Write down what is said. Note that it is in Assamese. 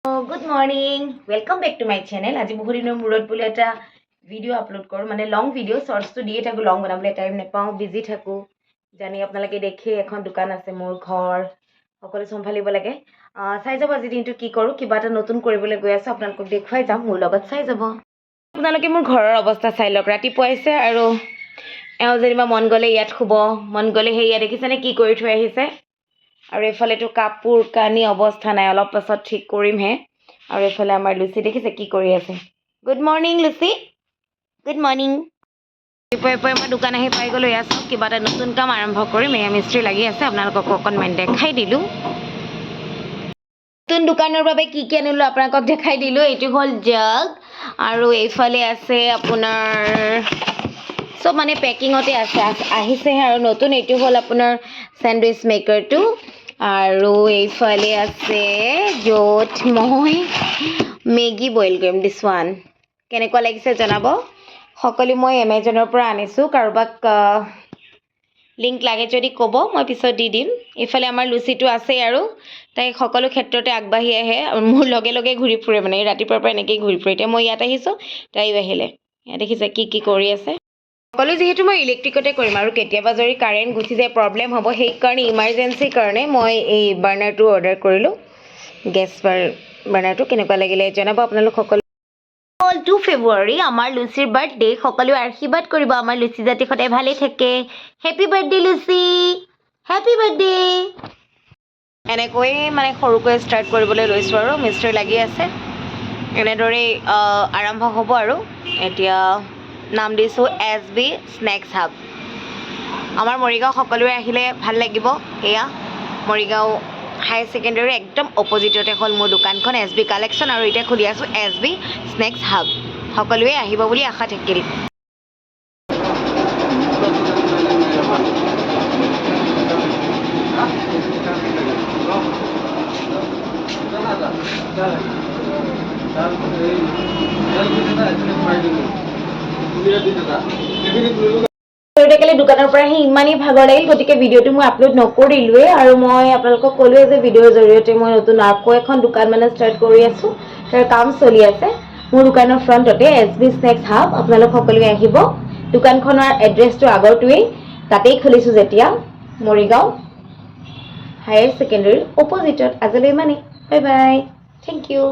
Good morning. Welcome back to my channel. আজি বহুত দিনৰ মূৰত বোলে এটা ভিডিঅ' আপলোড কৰোঁ মানে লং ভিডিঅ' শৰ্টছটো দিয়ে থাকোঁ লং বনাবলৈ টাইম নাপাওঁ বিজি থাকোঁ জানি আপোনালোকে দেখে এখন দোকান আছে মোৰ ঘৰ সকলো চম্ভালিব লাগে চাই যাব আজি দিনটো কি কৰোঁ কিবা এটা নতুন কৰিবলৈ গৈ আছোঁ আপোনালোকক দেখুৱাই যাম মোৰ লগত চাই যাব আপোনালোকে মোৰ ঘৰৰ অৱস্থা চাই লওক ৰাতিপুৱা আহিছে আৰু এওঁ যেনিবা মন গ'লে ইয়াত শুব মন গ'লে সেয়া দেখিছেনে কি কৰি থৈ আহিছে আৰু এফালেতো কাপোৰ কানি অৱস্থা নাই অলপ পাছত ঠিক কৰিমহে আৰু এফালে আমাৰ লুচি দেখিছে কি কৰি আছে গুড মৰ্নিং লুচি গুড মৰ্নিং পুৱাই মই দোকান আহি পাই গ'লোঁ এয়া চাওক কিবা এটা নতুন কাম আৰম্ভ কৰিম এয়া মিস্ত্ৰী লাগি আছে আপোনালোকক অকণমান দেখাই দিলোঁ নতুন দোকানৰ বাবে কি কি আনিলোঁ আপোনালোকক দেখাই দিলোঁ এইটো হ'ল জাগ আৰু এইফালে আছে আপোনাৰ সব মানে পেকিঙতে আছে আহিছেহে আৰু নতুন এইটো হ'ল আপোনাৰ চেণ্ডউইচ মেকাৰটো আৰু এইফালে আছে য'ত মই মেগী বইল কৰিম দিছ ওৱান কেনেকুৱা লাগিছে জনাব সকলো মই এমেজনৰ পৰা আনিছোঁ কাৰোবাক লিংক লাগে যদি ক'ব মই পিছত দি দিম এইফালে আমাৰ লুচিটো আছেই আৰু তাই সকলো ক্ষেত্ৰতে আগবাঢ়ি আহে মোৰ লগে লগে ঘূৰি ফুৰে মানে ৰাতিপুৱাৰ পৰা এনেকৈয়ে ঘূৰি ফুৰে এতিয়া মই ইয়াত আহিছোঁ তাইও আহিলে ইয়াত দেখিছে কি কৰি আছে সকলো যেহেতু মই ইলেক্ট্ৰিকতে কৰিম আৰু কেতিয়াবা যদি কাৰেণ্ট গুচি যায় প্ৰব্লেম হ'ব সেইকাৰণে ইমাৰ্জেঞ্চিৰ কাৰণে মই এই বাৰ্ণাৰটো অৰ্ডাৰ কৰিলোঁ গেছ বাৰ্ণাৰটো কেনেকুৱা লাগিলে জনাব আপোনালোক সকলো হ'ল 2 ফেব্ৰুৱাৰী আমাৰ লুচিৰ বাৰ্থডে সকলোৱে আশীৰ্বাদ কৰিব আমাৰ লুচি যাতে সদায় ভালেই থাকে হেপী বাৰ্থডে লুচি হেপী বাৰ্থডে এনেকৈয়ে মানে সৰুকৈ ষ্টাৰ্ট কৰিবলৈ লৈছোঁ আৰু মিস্ত্ৰী লাগি আছে এনেদৰেই আৰম্ভ হ'ব আৰু এতিয়া নাম দিছোঁ SB স্নেক্স হাব আমাৰ মৰিগাঁও সকলোৱে আহিলে ভাল লাগিব এয়া মৰিগাঁও হায়াৰ ছেকেণ্ডেৰী একদম অপজিটতে হ'ল মোৰ দোকানখন SB কালেকশ্যন আৰু এতিয়া খুলি আছোঁ SB স্নেক্স হাব সকলোৱে আহিব বুলি আশা থাকিল দোকানৰ পৰা আহি ইমানেই ভাগৰ লাগিল গতিকে ভিডিঅ'টো মই আপলোড নকৰিলোৱে আৰু মই আপোনালোকক ক'লোৱে যে ভিডিঅ'ৰ জৰিয়তে মই নতুন আকৌ এখন দোকান মানে ষ্টাৰ্ট কৰি আছোঁ তাৰ কাম চলি আছে মোৰ দোকানৰ ফ্ৰণ্টতে SB স্নেক্স হাব আপোনালোক সকলোৱে আহিব দোকানখনৰ এড্ৰেছটো আগৰটোৱেই তাতেই খুলিছোঁ যেতিয়া মৰিগাঁও হায়াৰ ছেকেণ্ডেৰীৰ অপজিটত আজিলৈ ইমানেই বাই বাই থেংক ইউ